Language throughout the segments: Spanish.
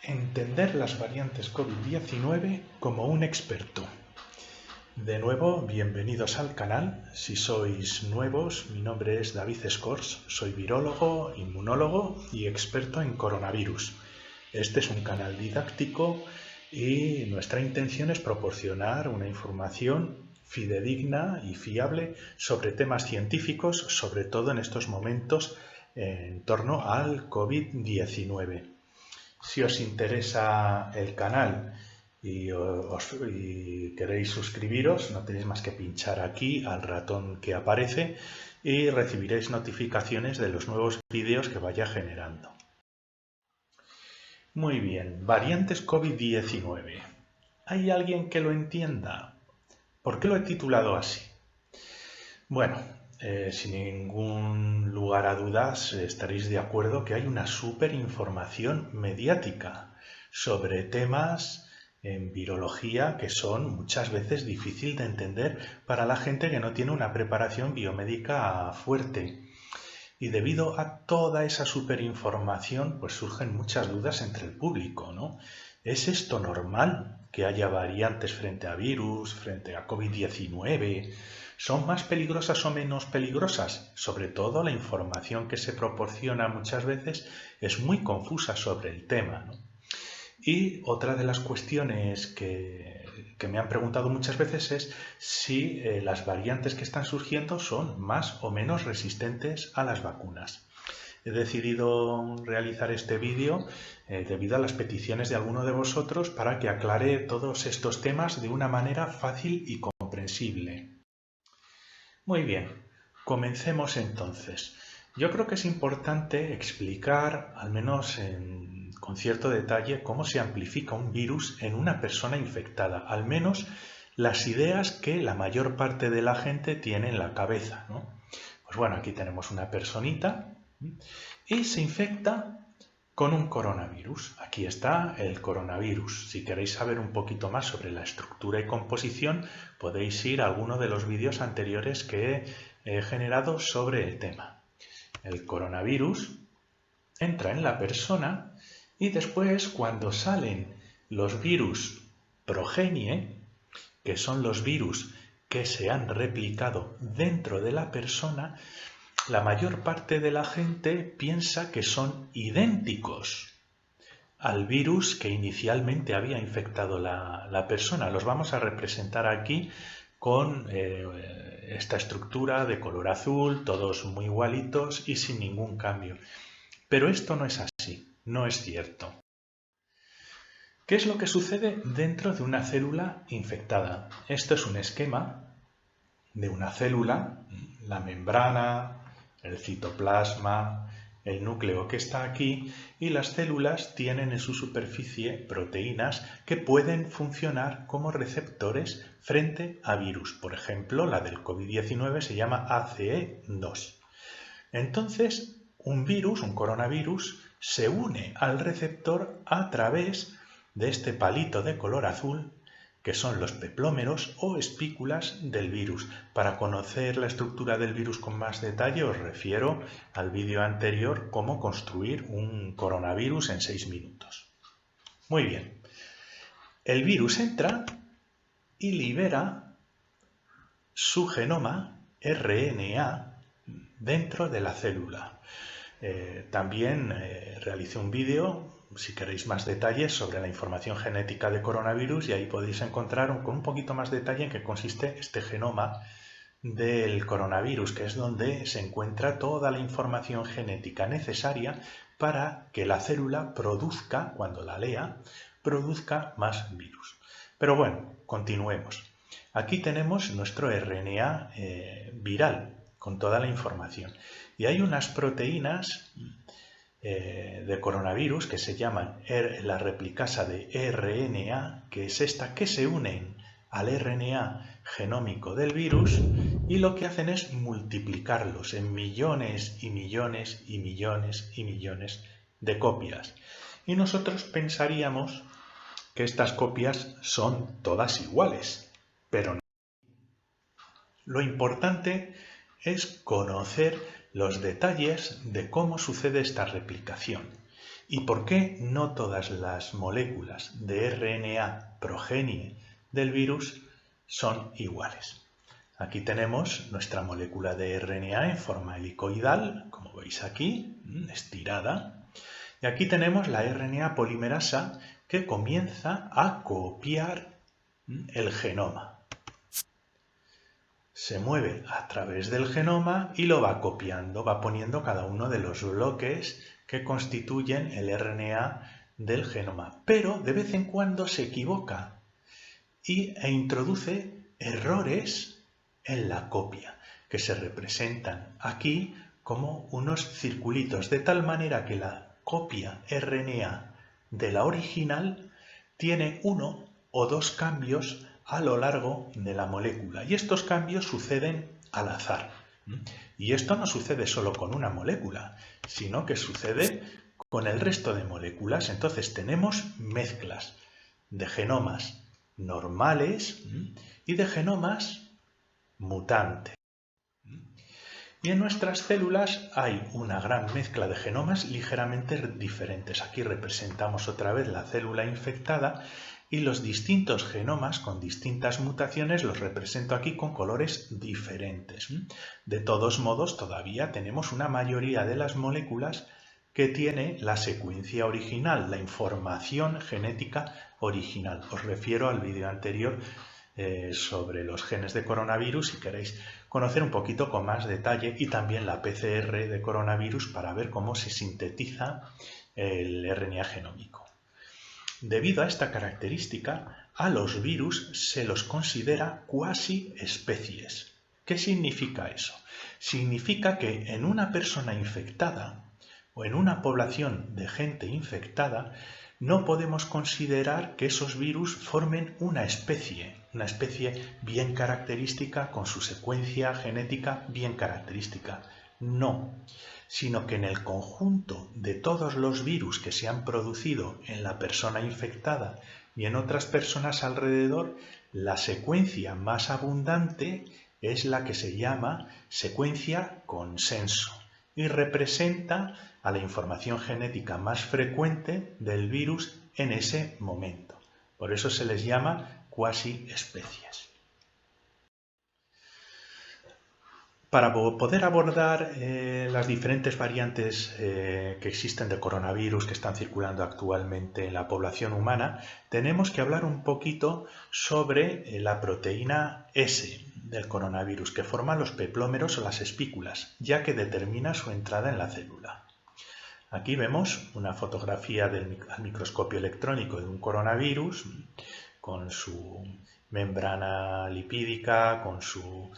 Entender las variantes COVID-19 como un experto. De nuevo, bienvenidos al canal. Si sois nuevos, mi nombre es David Escors, soy virólogo, inmunólogo y experto en coronavirus. Este es un canal didáctico y nuestra intención es proporcionar una información fidedigna y fiable sobre temas científicos, sobre todo en estos momentos en torno al COVID-19. Si os interesa el canal y queréis suscribiros, no tenéis más que pinchar aquí al ratón que aparece y recibiréis notificaciones de los nuevos vídeos que vaya generando. Muy bien, variantes COVID-19. ¿Hay alguien que lo entienda? ¿Por qué lo he titulado así? Bueno, sin ningún lugar a dudas estaréis de acuerdo que hay una superinformación mediática sobre temas en virología que son muchas veces difícil de entender para la gente que no tiene una preparación biomédica fuerte. Y debido a toda esa superinformación, pues surgen muchas dudas entre el público, ¿no? ¿Es esto normal que haya variantes frente a virus, frente a COVID-19? ¿Son más peligrosas o menos peligrosas? Sobre todo la información que se proporciona muchas veces es muy confusa sobre el tema, ¿no? Y otra de las cuestiones que me han preguntado muchas veces es si las variantes que están surgiendo son más o menos resistentes a las vacunas. He decidido realizar este vídeo debido a las peticiones de alguno de vosotros para que aclare todos estos temas de una manera fácil y comprensible. Muy bien, comencemos entonces. Yo creo que es importante explicar, al menos con cierto detalle, cómo se amplifica un virus en una persona infectada, al menos las ideas que la mayor parte de la gente tiene en la cabeza, ¿no? Pues bueno, aquí tenemos una personita y se infecta con un coronavirus. Aquí está el coronavirus. Si queréis saber un poquito más sobre la estructura y composición, podéis ir a alguno de los vídeos anteriores que he generado sobre el tema. El coronavirus entra en la persona y después, cuando salen los virus progenie, que son los virus que se han replicado dentro de la persona, la mayor parte de la gente piensa que son idénticos al virus que inicialmente había infectado la persona. Los vamos a representar aquí con esta estructura de color azul, todos muy igualitos y sin ningún cambio. Pero esto no es así, no es cierto. ¿Qué es lo que sucede dentro de una célula infectada? Esto es un esquema de una célula, la membrana, el citoplasma, el núcleo que está aquí, y las células tienen en su superficie proteínas que pueden funcionar como receptores frente a virus. Por ejemplo, la del COVID-19 se llama ACE2. Entonces, un virus, un coronavirus, se une al receptor a través de este palito de color azul, que son los peplómeros o espículas del virus. Para conocer la estructura del virus con más detalle os refiero al vídeo anterior, cómo construir un coronavirus en 6 minutos. Muy bien, el virus entra y libera su genoma RNA dentro de la célula. También realicé un vídeo, si queréis más detalles, sobre la información genética de coronavirus, y ahí podéis encontrar con un poquito más detalle en qué consiste este genoma del coronavirus, que es donde se encuentra toda la información genética necesaria para que la célula produzca, cuando la lea, produzca más virus. Pero bueno, continuemos. Aquí tenemos nuestro RNA viral con toda la información. Y hay unas proteínas de coronavirus que se llaman la replicasa de RNA, que es esta, que se unen al RNA genómico del virus y lo que hacen es multiplicarlos en millones y millones y millones y millones de copias. Y nosotros pensaríamos que estas copias son todas iguales, pero no. Lo importante es conocer los detalles de cómo sucede esta replicación. ¿Y por qué no todas las moléculas de RNA progenie del virus son iguales? Aquí tenemos nuestra molécula de RNA en forma helicoidal, como veis aquí, estirada. Y aquí tenemos la RNA polimerasa que comienza a copiar el genoma. Se mueve a través del genoma y lo va copiando, va poniendo cada uno de los bloques que constituyen el RNA del genoma. Pero de vez en cuando se equivoca e introduce errores en la copia, que se representan aquí como unos circulitos, de tal manera que la copia RNA de la original tiene uno o dos cambios a lo largo de la molécula, y estos cambios suceden al azar. Y esto no sucede solo con una molécula, sino que sucede con el resto de moléculas. Entonces tenemos mezclas de genomas normales y de genomas mutantes. Y en nuestras células hay una gran mezcla de genomas ligeramente diferentes. Aquí representamos otra vez la célula infectada y los distintos genomas con distintas mutaciones los represento aquí con colores diferentes. De todos modos, todavía tenemos una mayoría de las moléculas que tiene la secuencia original, la información genética original. Os refiero al vídeo anterior sobre los genes de coronavirus si queréis conocer un poquito con más detalle, y también la PCR de coronavirus para ver cómo se sintetiza el RNA genómico. Debido a esta característica, a los virus se los considera cuasi especies. ¿Qué significa eso? Significa que en una persona infectada o en una población de gente infectada no podemos considerar que esos virus formen una especie bien característica con su secuencia genética bien característica. No, sino que en el conjunto de todos los virus que se han producido en la persona infectada y en otras personas alrededor, la secuencia más abundante es la que se llama secuencia consenso y representa a la información genética más frecuente del virus en ese momento. Por eso se les llama cuasi especies. Para poder abordar las diferentes variantes que existen de coronavirus que están circulando actualmente en la población humana, tenemos que hablar un poquito sobre la proteína S del coronavirus, que forma los peplómeros o las espículas, ya que determina su entrada en la célula. Aquí vemos una fotografía al microscopio electrónico de un coronavirus con su membrana lipídica, con su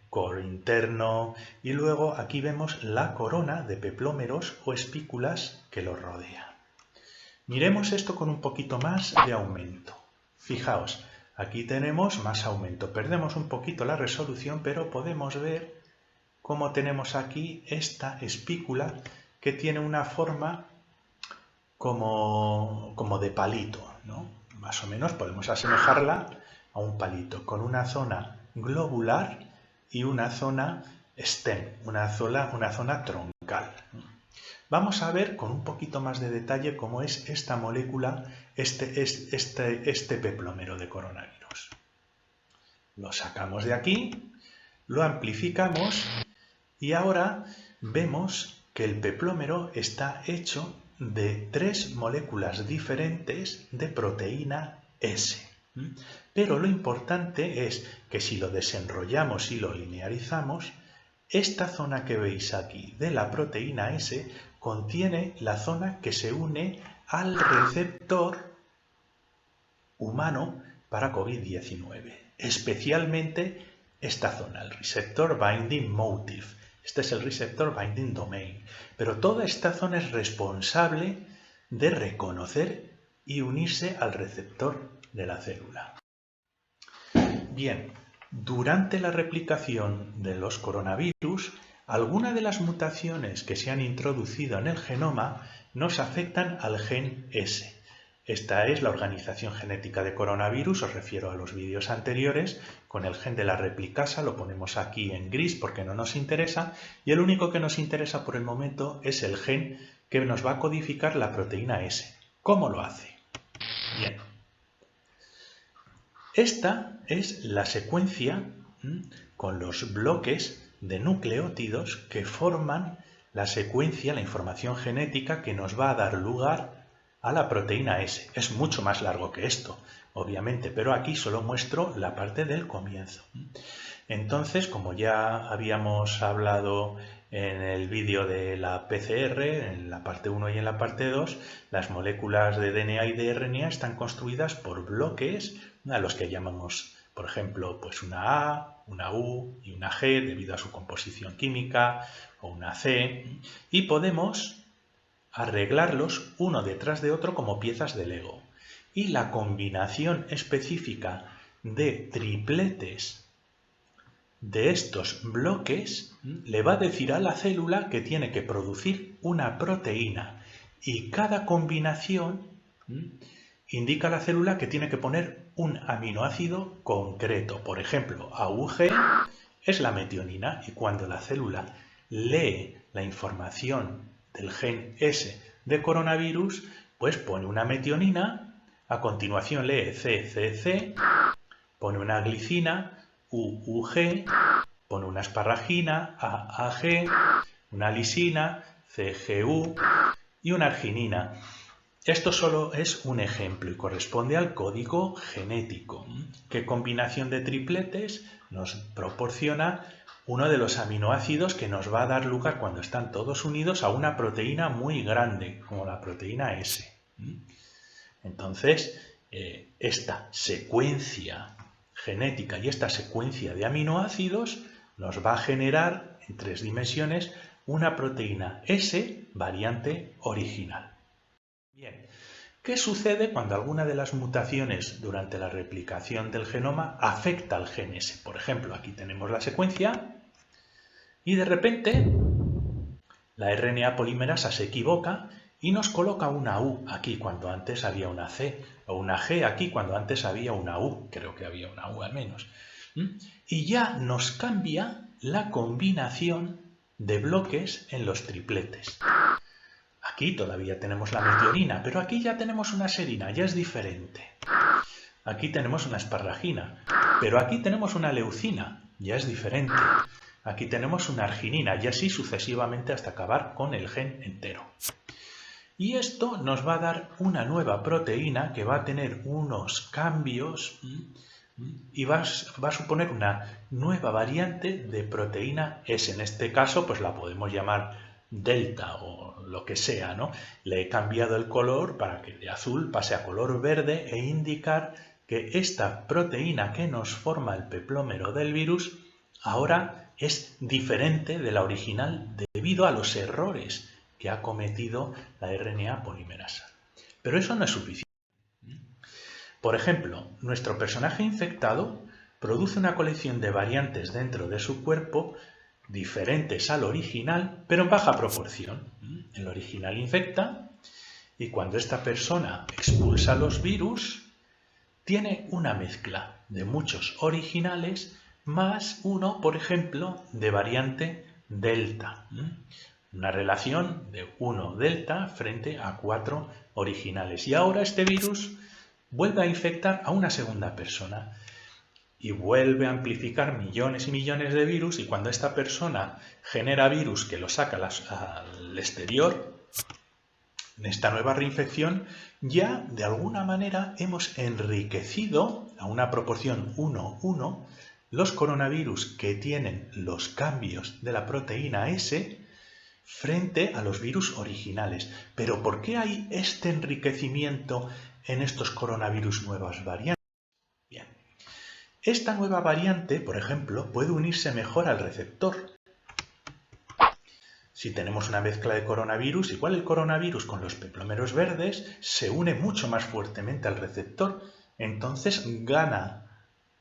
core interno, y luego aquí vemos la corona de peplómeros o espículas que lo rodea. Miremos esto con un poquito más de aumento. Fijaos, aquí tenemos más aumento. Perdemos un poquito la resolución, pero podemos ver cómo tenemos aquí esta espícula que tiene una forma como de palito, ¿no? Más o menos podemos asemejarla a un palito, con una zona globular y una zona stem, una zona troncal. Vamos a ver con un poquito más de detalle cómo es esta molécula, este peplómero de coronavirus. Lo sacamos de aquí, lo amplificamos y ahora vemos que el peplómero está hecho de 3 moléculas diferentes de proteína S. Pero lo importante es que si lo desenrollamos y lo linearizamos, esta zona que veis aquí de la proteína S contiene la zona que se une al receptor humano para COVID-19, especialmente esta zona, el receptor binding motif. Este es el receptor binding domain, pero toda esta zona es responsable de reconocer y unirse al receptor de la célula. Bien, durante la replicación de los coronavirus, algunas de las mutaciones que se han introducido en el genoma nos afectan al gen S. Esta es la organización genética de coronavirus, os refiero a los vídeos anteriores, con el gen de la replicasa, lo ponemos aquí en gris porque no nos interesa, y el único que nos interesa por el momento es el gen que nos va a codificar la proteína S. ¿Cómo lo hace? Bien. Esta es la secuencia con los bloques de nucleótidos que forman la secuencia, la información genética que nos va a dar lugar a la proteína S. Es mucho más largo que esto, obviamente, pero aquí solo muestro la parte del comienzo. Entonces, como ya habíamos hablado en el vídeo de la PCR, en la parte 1 y en la parte 2, las moléculas de DNA y de RNA están construidas por bloques a los que llamamos, por ejemplo, pues una A, una U y una G debido a su composición química, o una C, y podemos arreglarlos uno detrás de otro como piezas de Lego. Y la combinación específica de tripletes de estos bloques le va a decir a la célula que tiene que producir una proteína, y cada combinación indica a la célula que tiene que poner un aminoácido concreto. Por ejemplo, AUG es la metionina, y cuando la célula lee la información del gen S de coronavirus, pues pone una metionina, a continuación lee CCC, pone una glicina, UUG, pone una asparragina, AAG, una lisina, CGU y una arginina. Esto solo es un ejemplo y corresponde al código genético. ¿Qué combinación de tripletes nos proporciona uno de los aminoácidos que nos va a dar lugar, cuando están todos unidos, a una proteína muy grande, como la proteína S? Entonces, esta secuencia genética y esta secuencia de aminoácidos nos va a generar en 3 dimensiones una proteína S variante original. Bien, ¿qué sucede cuando alguna de las mutaciones durante la replicación del genoma afecta al gen S? Por ejemplo, aquí tenemos la secuencia y de repente la RNA polimerasa se equivoca y nos coloca una U aquí cuando antes había una C, o una G aquí cuando antes había una U, creo que había una U al menos. Y ya nos cambia la combinación de bloques en los tripletes. Aquí todavía tenemos la metionina, pero aquí ya tenemos una serina, ya es diferente. Aquí tenemos una asparragina, pero aquí tenemos una leucina, ya es diferente. Aquí tenemos una arginina y así sucesivamente hasta acabar con el gen entero. Y esto nos va a dar una nueva proteína que va a tener unos cambios y va a suponer una nueva variante de proteína S. En este caso, pues la podemos llamar delta o lo que sea, ¿no? Le he cambiado el color para que de azul pase a color verde e indicar que esta proteína que nos forma el peplómero del virus ahora es diferente de la original debido a los errores que ha cometido la RNA polimerasa. Pero eso no es suficiente. Por ejemplo, nuestro personaje infectado produce una colección de variantes dentro de su cuerpo diferentes al original, pero en baja proporción. El original infecta y cuando esta persona expulsa los virus, tiene una mezcla de muchos originales más uno, por ejemplo, de variante delta. Una relación de 1 delta frente a 4 originales. Y ahora este virus vuelve a infectar a una segunda persona y vuelve a amplificar millones y millones de virus, y cuando esta persona genera virus que lo saca al exterior, en esta nueva reinfección ya de alguna manera hemos enriquecido a una proporción 1:1 los coronavirus que tienen los cambios de la proteína S frente a los virus originales. Pero ¿por qué hay este enriquecimiento en estos coronavirus nuevas variantes? Bien, esta nueva variante, por ejemplo, puede unirse mejor al receptor. Si tenemos una mezcla de coronavirus, igual el coronavirus con los peplómeros verdes se une mucho más fuertemente al receptor, entonces gana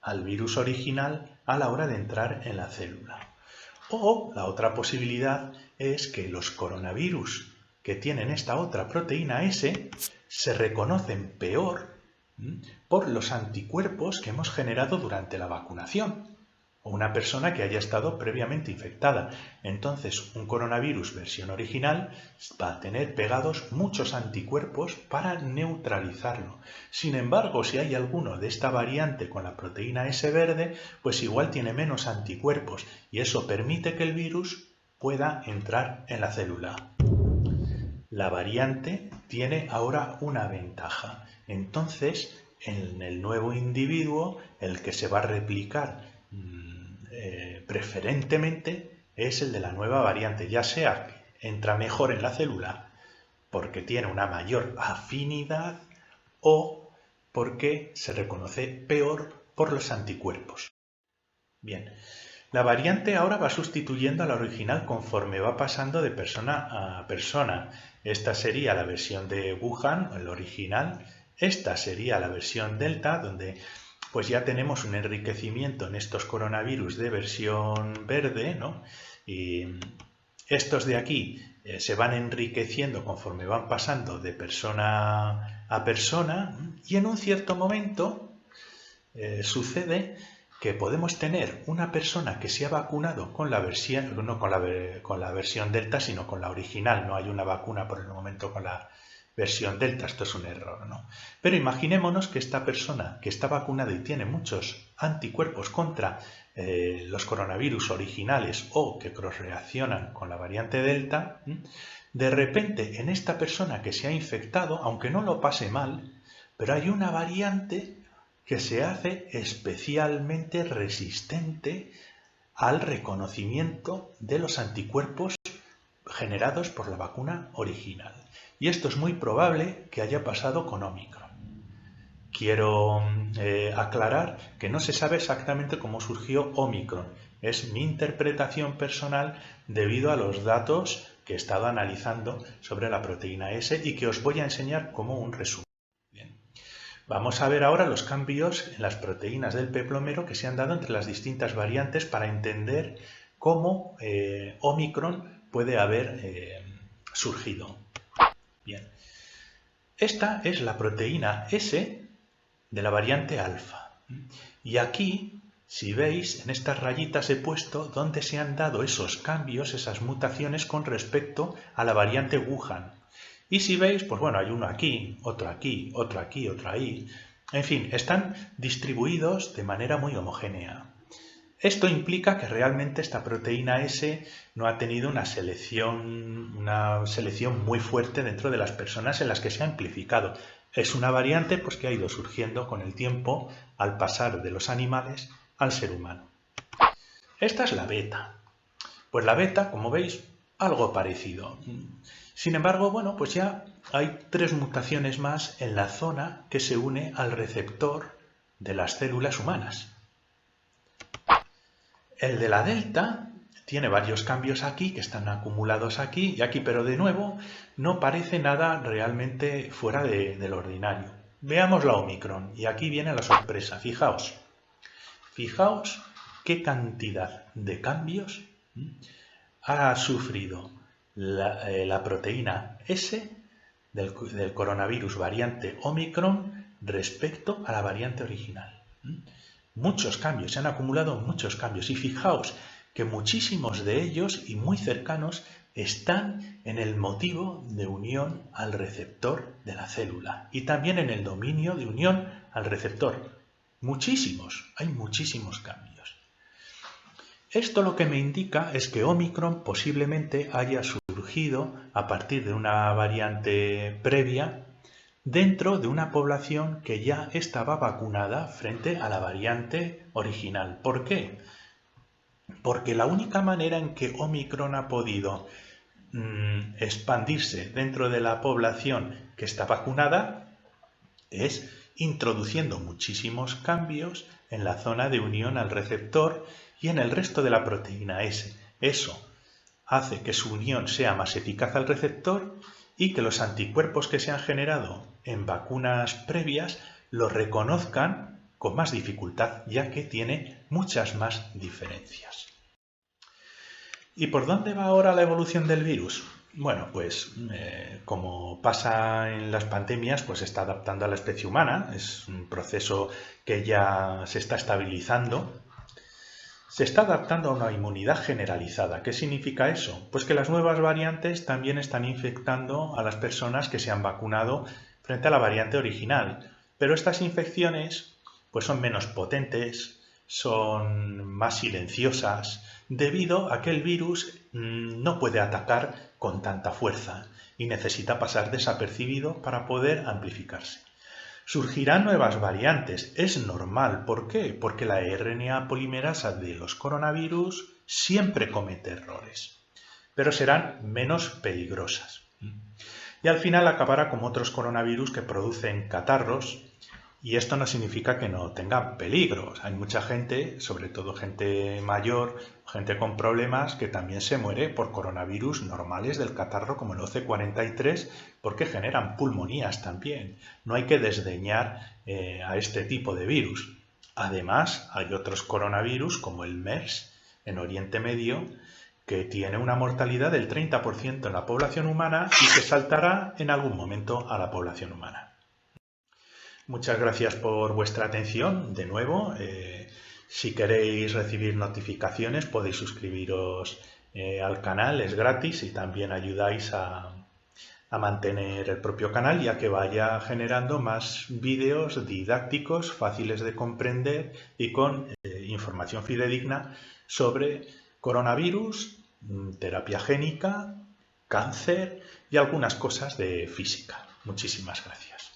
al virus original a la hora de entrar en la célula. O la otra posibilidad es que los coronavirus que tienen esta otra proteína S se reconocen peor por los anticuerpos que hemos generado durante la vacunación. o una persona que haya estado previamente infectada. Entonces, un coronavirus versión original va a tener pegados muchos anticuerpos para neutralizarlo. Sin embargo, si hay alguno de esta variante con la proteína S verde, pues igual tiene menos anticuerpos y eso permite que el virus pueda entrar en la célula. La variante tiene ahora una ventaja. Entonces, en el nuevo individuo, el que se va a replicar preferentemente es el de la nueva variante, ya sea que entra mejor en la célula porque tiene una mayor afinidad o porque se reconoce peor por los anticuerpos. Bien, la variante ahora va sustituyendo a la original conforme va pasando de persona a persona. Esta sería la versión de Wuhan, el original. Esta sería la versión Delta, donde pues ya tenemos un enriquecimiento en estos coronavirus de versión verde, ¿no? Y estos de aquí se van enriqueciendo conforme van pasando de persona a persona y en un cierto momento sucede que podemos tener una persona que se ha vacunado con la versión, no con la versión Delta, sino con la original. No hay una vacuna por el momento con la versión Delta, esto es un error, ¿no? Pero imaginémonos que esta persona que está vacunada y tiene muchos anticuerpos contra los coronavirus originales o que cross-reaccionan con la variante Delta, de repente en esta persona que se ha infectado, aunque no lo pase mal, pero hay una variante que se hace especialmente resistente al reconocimiento de los anticuerpos generados por la vacuna original. Y esto es muy probable que haya pasado con Omicron. Quiero aclarar que no se sabe exactamente cómo surgió Omicron. Es mi interpretación personal debido a los datos que he estado analizando sobre la proteína S y que os voy a enseñar como un resumen. Vamos a ver ahora los cambios en las proteínas del peplomero que se han dado entre las distintas variantes para entender cómo Omicron puede haber surgido. Bien, esta es la proteína S de la variante alfa. Y aquí, si veis, en estas rayitas he puesto dónde se han dado esos cambios, esas mutaciones con respecto a la variante Wuhan. Y si veis, pues bueno, hay uno aquí, otro aquí, otro aquí, otro ahí. En fin, están distribuidos de manera muy homogénea. Esto implica que realmente esta proteína S no ha tenido una selección muy fuerte dentro de las personas en las que se ha amplificado. Es una variante pues, que ha ido surgiendo con el tiempo al pasar de los animales al ser humano. Esta es la beta. Pues la beta, como veis, algo parecido. Sin embargo, bueno, pues ya hay 3 mutaciones más en la zona que se une al receptor de las células humanas. El de la delta tiene varios cambios aquí que están acumulados aquí y aquí, pero de nuevo no parece nada realmente fuera del ordinario. Veamos la Omicron y aquí viene la sorpresa. Fijaos qué cantidad de cambios ha sufrido la proteína S del coronavirus variante Omicron respecto a la variante original. Muchos cambios, se han acumulado muchos cambios y fijaos que muchísimos de ellos y muy cercanos están en el motivo de unión al receptor de la célula y también en el dominio de unión al receptor. Hay muchísimos cambios. Esto lo que me indica es que Omicron posiblemente haya surgido a partir de una variante previa dentro de una población que ya estaba vacunada frente a la variante original. ¿Por qué? Porque la única manera en que Omicron ha podido expandirse dentro de la población que está vacunada es introduciendo muchísimos cambios en la zona de unión al receptor y en el resto de la proteína S. Eso hace que su unión sea más eficaz al receptor y que los anticuerpos que se han generado en vacunas previas lo reconozcan con más dificultad, ya que tiene muchas más diferencias. ¿Y por dónde va ahora la evolución del virus? Bueno, pues como pasa en las pandemias, pues se está adaptando a la especie humana. Es un proceso que ya se está estabilizando. se está adaptando a una inmunidad generalizada. ¿Qué significa eso? Pues que las nuevas variantes también están infectando a las personas que se han vacunado frente a la variante original. Pero estas infecciones pues son menos potentes, son más silenciosas, debido a que el virus no puede atacar con tanta fuerza y necesita pasar desapercibido para poder amplificarse. Surgirán nuevas variantes, es normal. ¿Por qué? Porque la RNA polimerasa de los coronavirus siempre comete errores, pero serán menos peligrosas. Y al final acabará como otros coronavirus que producen catarros, y esto no significa que no tengan peligros. Hay mucha gente, sobre todo gente mayor, gente con problemas, que también se muere por coronavirus normales del catarro como el OC43, porque generan pulmonías también. No hay que desdeñar a este tipo de virus. Además, hay otros coronavirus como el MERS en Oriente Medio, que tiene una mortalidad del 30% en la población humana y que saltará en algún momento a la población humana. Muchas gracias por vuestra atención. De nuevo, si queréis recibir notificaciones podéis suscribiros al canal, es gratis y también ayudáis a mantener el propio canal y a que vaya generando más vídeos didácticos, fáciles de comprender y con información fidedigna sobre coronavirus, terapia génica, cáncer y algunas cosas de física. Muchísimas gracias.